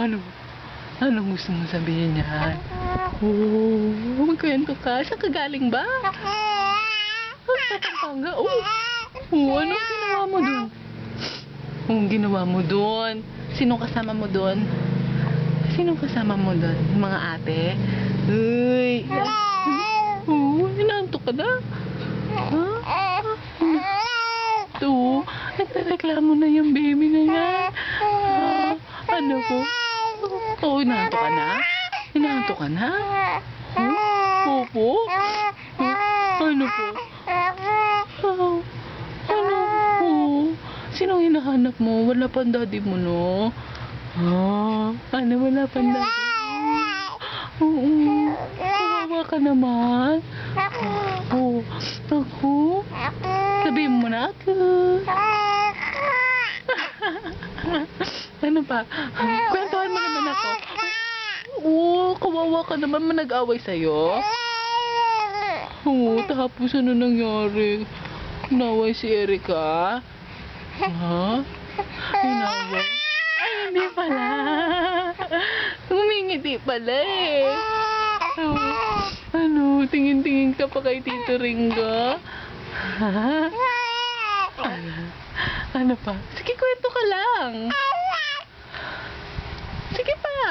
Ano? Anong gusto mo sabihin niyan? Oh, magkwento ka. Saan ka galing ba? Sa Pampanga? Anong ginawa mo doon? Anong ginawa mo doon? Sinong kasama mo doon? Sinong kasama mo doon? Mga ate? Uy! Inaantok ka na? Ha? Ito, nagreklamo na yung baby na yan. Ano po? Inaantok ka na? Inaantok ka na? Opo? Ano po? Ano po? Sinong hinahanap mo? Wala pang daddy mo, no? Ano, wala pang daddy mo? Oo. Kawawa ka naman. Ako? Sabihin mo na ako. Ano pa? Kwentuhan mo naman ako. Kawawa ka naman. Nag-away sa'yo? Tapos ano nangyari? Naway si Erica? Ha? Inaway? Ay, hindi pala. Humingiti pala eh. Ano, tingin-tingin ka pa kay Tito Ringo? Ha? Ano pa? Sige, kwento ka lang. Sige pa.